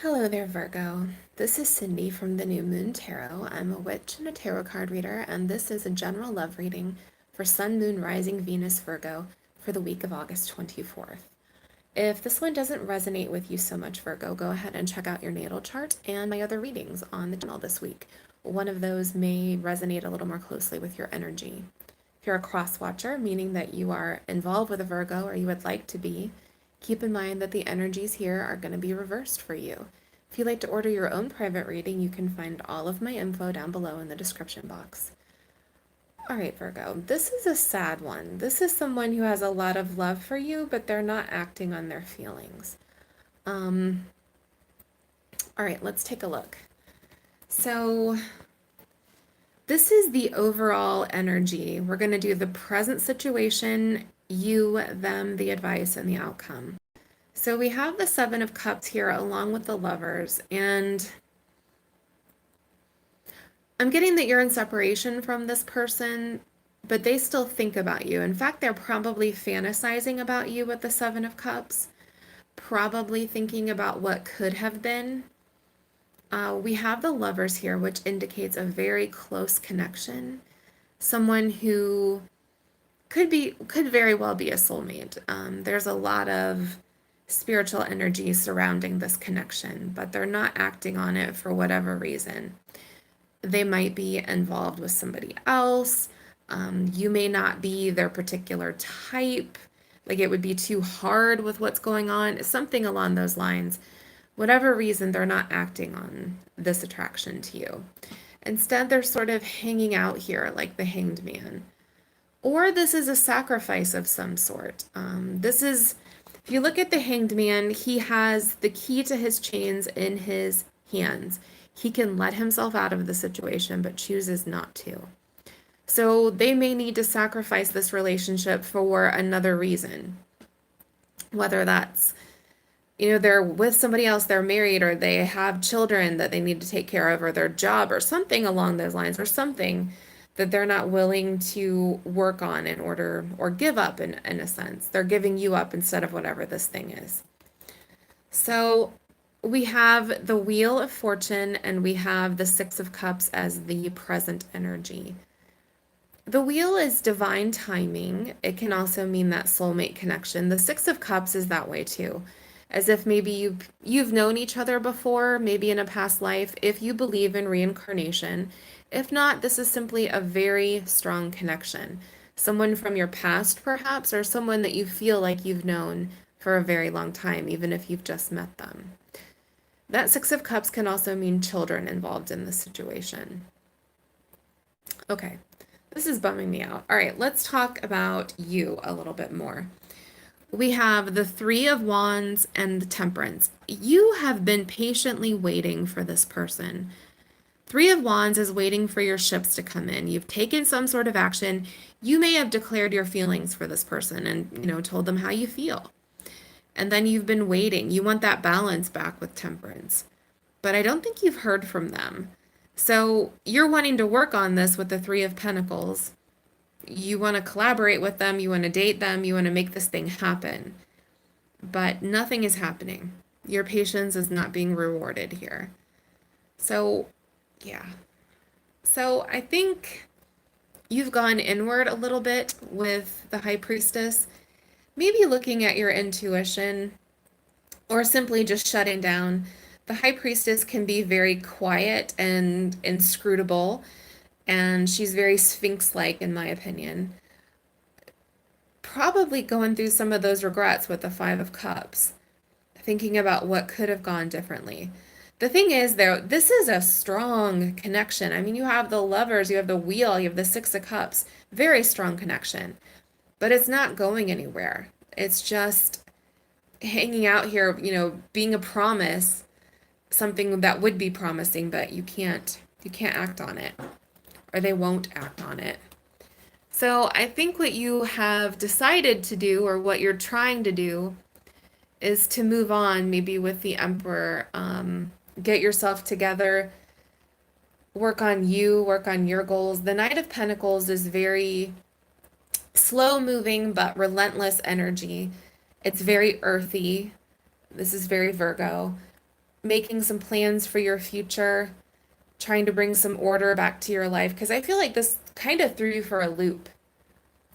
Hello there, Virgo. This is Cindy from the New Moon Tarot. I'm a witch and a tarot card reader, and this is a general love reading for Sun, Moon, Rising, Venus, Virgo for the week of August 24th. If this one doesn't resonate with you so much, Virgo, go ahead and check out your natal chart and my other readings on the channel this week. One of those may resonate a little more closely with your energy. If you're a cross watcher, meaning that you are involved with a Virgo or you would like to be, keep in mind that the energies here are going to be reversed for you. If you'd like to order your own private reading, you can find all of my info down below in the description box. All right, Virgo, this is a sad one. This is someone who has a lot of love for you, but they're not acting on their feelings. All right, let's take a look. So this is the overall energy. We're going to do the present situation, you, them, the advice, and the outcome. So we have the Seven of Cups here along with the Lovers, and I'm getting that you're in separation from this person, but they still think about you. In fact, they're probably fantasizing about you with the Seven of Cups, probably thinking about what could have been. We have the Lovers here, which indicates a very close connection. Someone who could very well be a soulmate. There's a lot of spiritual energy surrounding this connection, but they're not acting on it for whatever reason. They might be involved with somebody else. You may not be their particular type. Like it would be too hard with what's going on, something along those lines. Whatever reason, they're not acting on this attraction to you. Instead, they're sort of hanging out here like the Hanged Man. Or this is a sacrifice of some sort. If you look at the Hanged Man, he has the key to his chains in his hands. He can let himself out of the situation, but chooses not to. So they may need to sacrifice this relationship for another reason. Whether that's, they're with somebody else, they're married, or they have children that they need to take care of, or their job, or something along those lines, or something that they're not willing to work on in order, or give up in a sense. They're giving you up instead of whatever this thing is. So we have the Wheel of Fortune and we have the Six of Cups as the present energy. The wheel is divine timing. It can also mean that soulmate connection. The Six of Cups is that way too. As if maybe you've known each other before, maybe in a past life, if you believe in reincarnation. If not, this is simply a very strong connection. Someone from your past, perhaps, or someone that you feel like you've known for a very long time, even if you've just met them. That Six of Cups can also mean children involved in the situation. Okay, this is bumming me out. All right, let's talk about you a little bit more. We have the Three of Wands and the Temperance. You have been patiently waiting for this person. Three of Wands is waiting for your ships to come in. You've taken some sort of action. You may have declared your feelings for this person and, told them how you feel. And then you've been waiting. You want that balance back with Temperance. But I don't think you've heard from them. So you're wanting to work on this with the Three of Pentacles. You want to collaborate with them. You want to date them. You want to make this thing happen. But nothing is happening. Your patience is not being rewarded here. So, yeah. So I think you've gone inward a little bit with the High Priestess. Maybe looking at your intuition or simply just shutting down. The High Priestess can be very quiet and inscrutable, and she's very Sphinx-like, in my opinion. Probably going through some of those regrets with the Five of Cups, thinking about what could have gone differently. The thing is, though, this is a strong connection. I mean, you have the Lovers, you have the Wheel, you have the Six of Cups, very strong connection. But it's not going anywhere. It's just hanging out here, being a promise, something that would be promising, but you can't act on it, or they won't act on it. So I think what you have decided to do, or what you're trying to do, is to move on, maybe with the Emperor, get yourself together, work on you, work on your goals. The Knight of Pentacles is very slow moving but relentless energy. It's very earthy. This is very Virgo. making some plans for your future, trying to bring some order back to your life. Because I feel like this kind of threw you for a loop.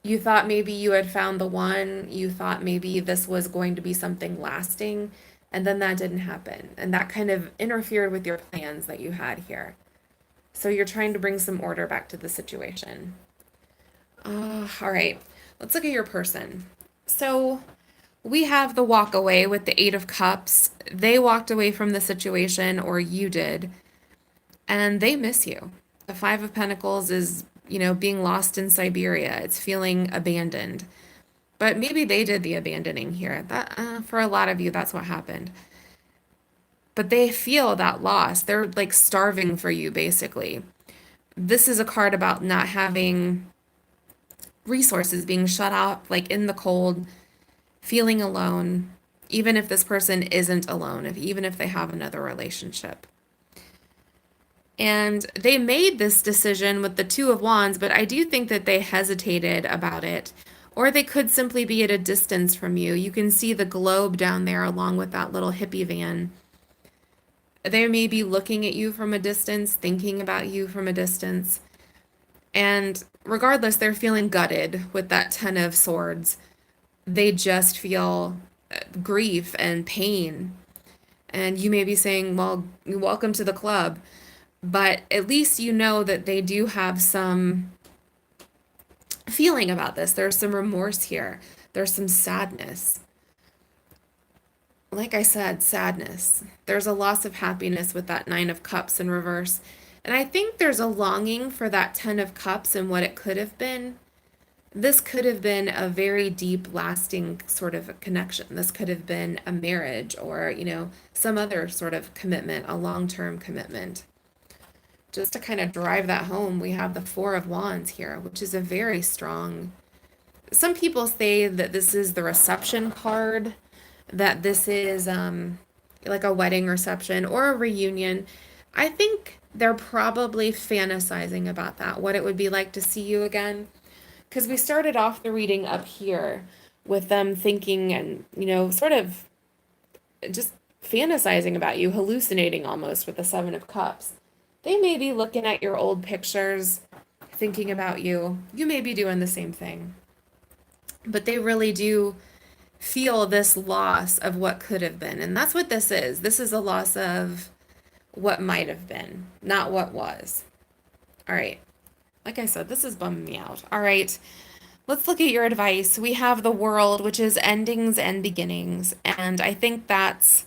You thought maybe you had found the one, you thought maybe this was going to be something lasting, and then that didn't happen. And that kind of interfered with your plans that you had here. So you're trying to bring some order back to the situation. All right, let's look at your person. So we have the walk away with the Eight of Cups. They walked away from the situation, or you did, and they miss you. The Five of Pentacles is, being lost in Siberia. It's feeling abandoned. But maybe they did the abandoning here. That for a lot of you, that's what happened. But they feel that loss. They're like starving for you, basically. This is a card about not having resources, being shut out, like in the cold, feeling alone, even if this person isn't alone, even if they have another relationship. And they made this decision with the Two of Wands, but I do think that they hesitated about it. Or they could simply be at a distance from you. You can see the globe down there along with that little hippie van. They may be looking at you from a distance, thinking about you from a distance. And regardless, they're feeling gutted with that Ten of Swords. They just feel grief and pain. And you may be saying, well, welcome to the club. But at least you know that they do have some feeling about this. There's some remorse here. There's some sadness. Like I said, sadness. There's a loss of happiness with that Nine of Cups in reverse. And I think there's a longing for that Ten of Cups and what it could have been. This could have been a very deep, lasting sort of a connection. This could have been a marriage or, some other sort of commitment, a long-term commitment. Just to kind of drive that home, we have the Four of Wands here, which is a very strong... Some people say that this is the reception card, that this is like a wedding reception or a reunion. I think they're probably fantasizing about that, what it would be like to see you again. Because we started off the reading up here with them thinking and, sort of just fantasizing about you, hallucinating almost with the Seven of Cups. They may be looking at your old pictures, thinking about you. You may be doing the same thing. But they really do feel this loss of what could have been. And that's what this is. This is a loss of what might have been, not what was. All right. Like I said, this is bumming me out. All right. Let's look at your advice. We have the World, which is endings and beginnings. And I think that's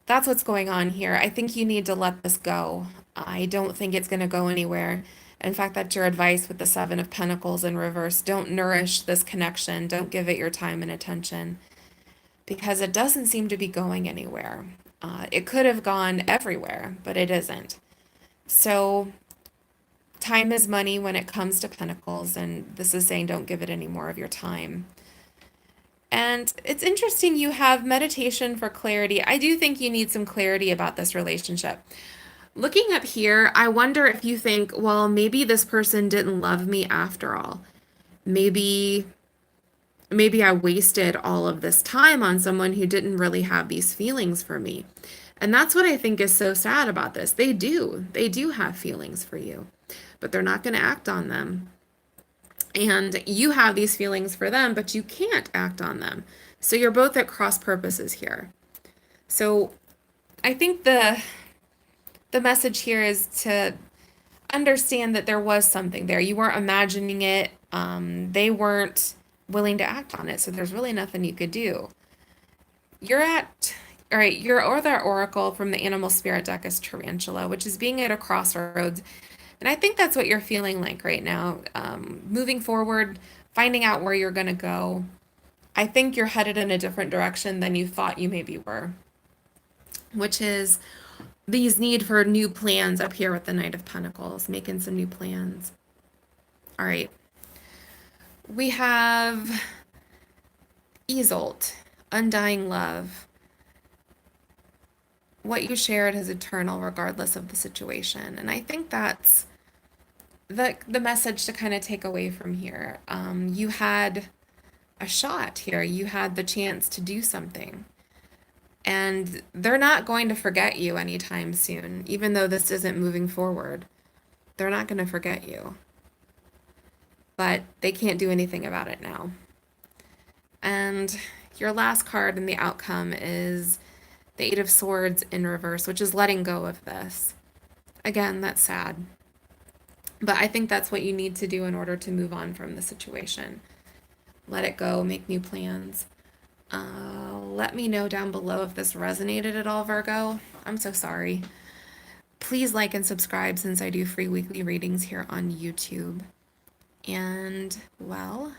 what's going on here. I think you need to let this go. I don't think it's going to go anywhere. In fact, that's your advice with the Seven of Pentacles in reverse. Don't nourish this connection. Don't give it your time and attention because it doesn't seem to be going anywhere. It could have gone everywhere, but it isn't. So time is money when it comes to Pentacles, and this is saying don't give it any more of your time. And it's interesting you have meditation for clarity. I do think you need some clarity about this relationship. Looking up here, I wonder if you think, well, maybe this person didn't love me after all. Maybe I wasted all of this time on someone who didn't really have these feelings for me. And that's what I think is so sad about this. They do have feelings for you, but they're not going to act on them. And you have these feelings for them, but you can't act on them. So you're both at cross purposes here. So I think the message here is to understand that there was something there. You weren't imagining it. They weren't willing to act on it. So there's really nothing you could do. All right, your other oracle from the animal spirit deck is Tarantula, which is being at a crossroads. And I think that's what you're feeling like right now. Moving forward, finding out where you're going to go. I think you're headed in a different direction than you thought you maybe were, which is these need for new plans up here with the Knight of Pentacles, making some new plans. All right. We have Isolde, Undying Love. What you shared is eternal regardless of the situation. And I think that's the message to kind of take away from here. You had a shot here. You had the chance to do something. And they're not going to forget you anytime soon, even though this isn't moving forward. They're not going to forget you. But they can't do anything about it now. And your last card in the outcome is the Eight of Swords in reverse, which is letting go of this. Again, that's sad. But I think that's what you need to do in order to move on from the situation. Let it go, make new plans. Let me know down below if this resonated at all, Virgo. I'm so sorry. Please like and subscribe since I do free weekly readings here on YouTube. And, well,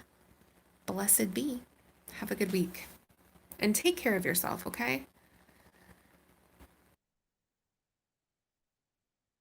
blessed be. Have a good week. And take care of yourself, okay?